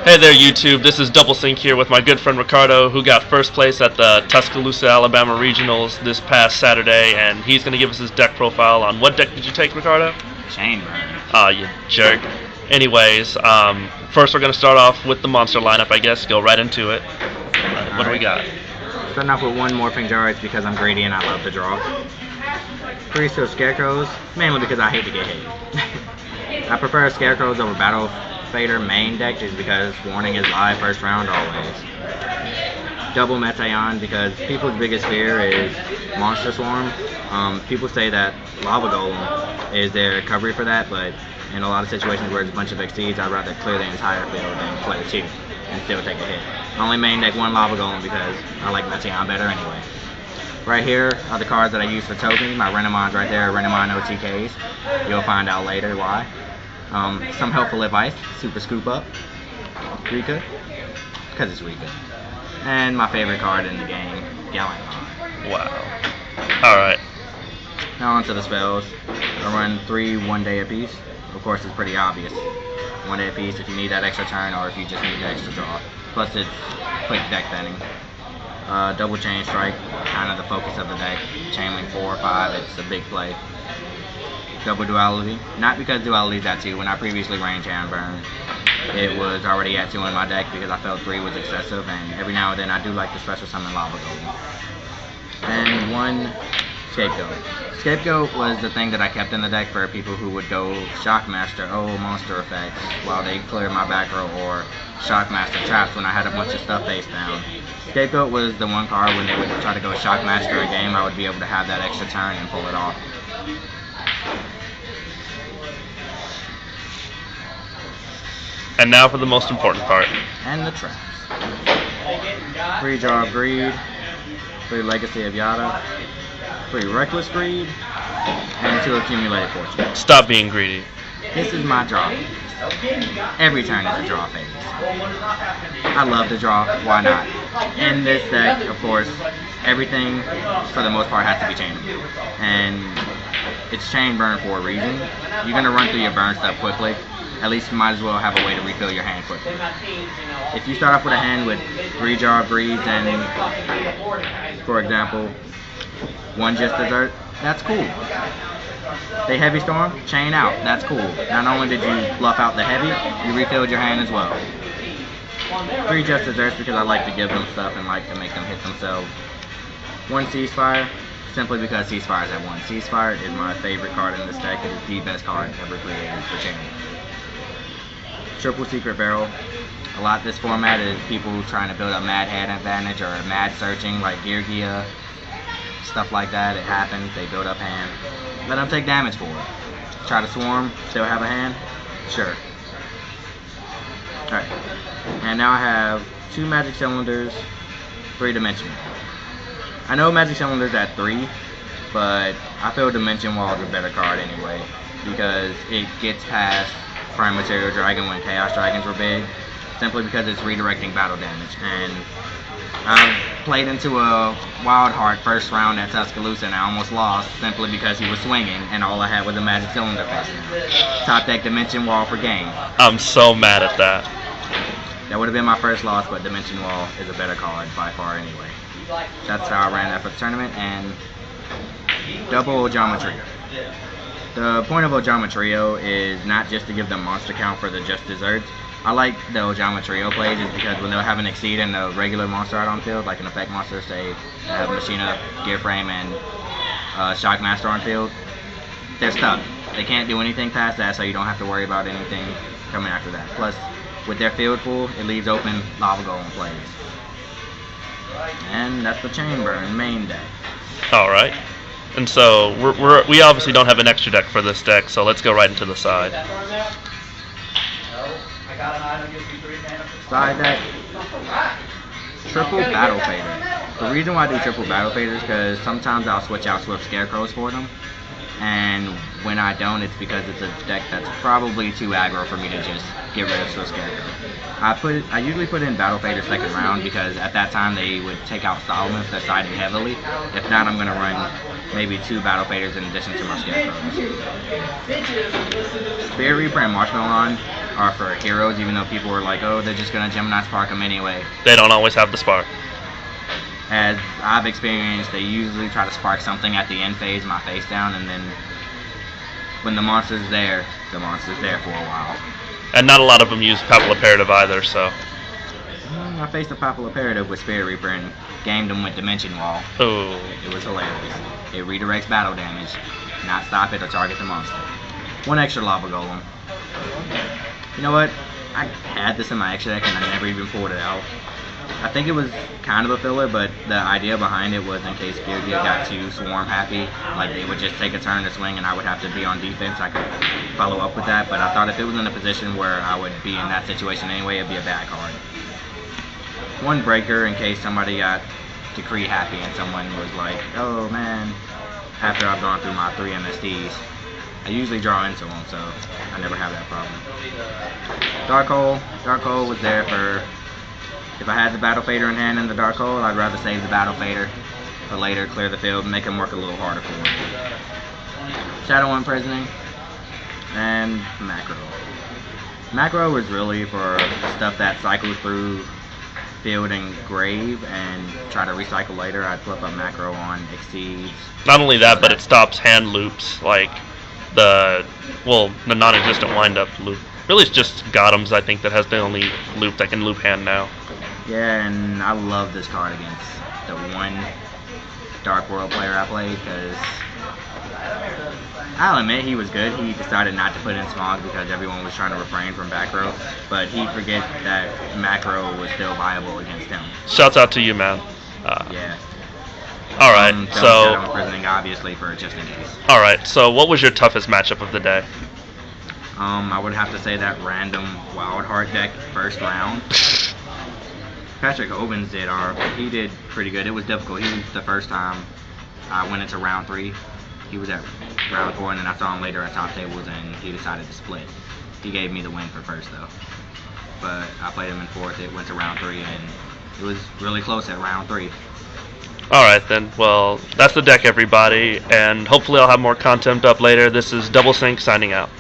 Hey there, YouTube. This is Double Sync here with my good friend Ricardo, who got first place at the Tuscaloosa, Alabama Regionals this past Saturday, and he's going to give us his deck profile on what deck did you take, Ricardo? Chain burn. Ah, you jerk. Anyways, first we're going to start off with the monster lineup, I guess. Go right into it. What do we got? Starting off with one Morphing Jarge because I'm greedy and I love to draw. 3 Steel Scarecrows, mainly because I hate to get hit. I prefer Scarecrows over Battle Fader main deck just because Warning is live first round always. Double Meteon because people's biggest fear is Monster Swarm. People say that Lava Golem is their recovery for that, but in a lot of situations where it's a bunch of Exceeds, I'd rather clear the entire field than play 2 and still take a hit. I only main deck 1 Lava Golem because I like Meteon better anyway. Right here are the cards that I use for tokens. My Renamons right there are Renamon OTKs. You'll find out later why. Some Helpful Advice, Super Scoop Up, Rico, because it's Rico. And my favorite card in the game, Gallant. Wow. Alright. Now on to the spells. I run 3 1-day apiece. Of course, it's pretty obvious. 1 day apiece if you need that extra turn or if you just need the extra draw. Plus it's quick deck thinning. Double Chain Strike, kind of the focus of the deck. Chain Link 4 or 5, it's a big play. Double Duality, not because Duality is at 2. When I previously ran Chain Burn, it was already at 2 in my deck because I felt 3 was excessive, and every now and then I do like to special summon Lava Golem. And 1 Scapegoat. Scapegoat was the thing that I kept in the deck for people who would go Shockmaster, Monster Effect, while they cleared my back row, or Shockmaster Traps when I had a bunch of stuff face down. Scapegoat was the one card when they would try to go Shockmaster a game, I would be able to have that extra turn and pull it off. And now for the most important part. And the traps. 3 Jar of Greed, 3 Legacy of Yada, 3 Reckless Greed, and 2 Accumulated Fortune. Stop being greedy. This is my draw phase. Every turn is a draw phase. I love to draw, why not? In this deck, of course, everything for the most part has to be chainable. And it's chain burn for a reason. You're going to run through your burn stuff quickly. At least you might as well have a way to refill your hand quickly. If you start off with a hand with 3 Jar of Greeds and, for example, 1 Just Dessert, that's cool. They Heavy Storm, chain out, that's cool. Not only did you bluff out the heavy, you refilled your hand as well. 3 Just Desserts because I like to give them stuff and like to make them hit themselves. 1 Ceasefire, simply because Ceasefire is at 1. Ceasefire is my favorite card in this deck. It is the best card ever created for chain. Triple Secret Barrel. A lot of this format is people trying to build up mad hand advantage or mad searching like Gear, stuff like that. It happens, they build up hand. Let them take damage for it. Try to swarm, still have a hand? Sure. Alright. And now I have 2 Magic Cylinders, 3 Dimension. I know Magic Cylinder's at 3, but I feel Dimension Wall is a better card anyway, because it gets past Prime Material Dragon when Chaos Dragons were big, simply because it's redirecting battle damage. And I played into a Wild Heart first round at Tuscaloosa and I almost lost simply because he was swinging and all I had was a Magic Cylinder facing him. Top deck Dimension Wall for game. I'm so mad at that. That would have been my first loss, but Dimension Wall is a better card by far anyway. That's how I ran that for the tournament. And double Ojama Trio. The point of Ojama Trio is not just to give them monster count for the Just Desserts. I like the Ojama Trio plays is because when they'll have an Exceed and a regular monster out on field, like an effect monster, say have Machina, Gear Frame, and Shockmaster on field, they're stuck. They can't do anything past that, so you don't have to worry about anything coming after that. Plus, with their field pool, it leaves open Lava Golem plays. And that's the Chain Burn main deck. Alright. And so, we obviously don't have an extra deck for this deck, so let's go right into the side. Side deck, Triple Battle Fader. The reason why I do Triple Battle Fader is because sometimes I'll switch out Swift Scarecrows for them. And when I don't, it's because it's a deck that's probably too aggro for me to just get rid of to a Scarecrow. I usually put in Battle Fader second round because at that time they would take out Solomon if they're siding heavily. If not, I'm going to run maybe 2 Battle Faders in addition to my Scarecrows. Spirit Reaper and Marshmallow are for heroes, even though people were like, oh, they're just going to Gemini Spark them anyway. They don't always have the spark. As I've experienced, they usually try to spark something at the end phase, my face down, and then when the monster's there, the monster's there for a while. And not a lot of them use Papilloperative either, so. I faced a Papilloperative with Spirit Reaper and gamed him with Dimension Wall. Oh. It was hilarious. It redirects battle damage, not stop it or target the monster. 1 extra Lava Golem. You know what? I had this in my extra deck and I never even pulled it out. I think it was kind of a filler, but the idea behind it was in case Beardy got too swarm happy, like they would just take a turn to swing and I would have to be on defense. I could follow up with that, but I thought if it was in a position where I would be in that situation anyway, it'd be a bad card. 1 breaker in case somebody got Decree happy and someone was like, oh man, after I've gone through my 3 MSTs. I usually draw into them, so I never have that problem. Dark Hole was there for, if I had the Battle Fader in hand in the Dark Hole, I'd rather save the Battle Fader for later, clear the field, and make them work a little harder for me. Shadow Imprisoning, and Macro. Macro was really for stuff that cycles through field and grave and try to recycle later. I'd flip up Macro on Exceeds. Not only that, but it stops hand loops, like the non-existent wind-up loop. Really, it's just Gotham's, I think, that has the only loop that can loop hand now. Yeah, and I love this card against the 1 Dark World player I played because I'll admit he was good. He decided not to put in Smog because everyone was trying to refrain from back row, but he forget that Macro was still viable against him. Shouts out to you, man. Yeah. All right, so imprisoning obviously for just in case. All right, so what was your toughest matchup of the day? I would have to say that random Wild Heart deck first round. Patrick Owens he did pretty good. It was difficult. He was the first time I went into round 3. He was at round 4, and then I saw him later at top tables, and he decided to split. He gave me the win for first, though. But I played him in 4th. It went to round 3, and it was really close at round 3. Alright then, well, that's the deck, everybody, and hopefully I'll have more content up later. This is Double Sync signing out.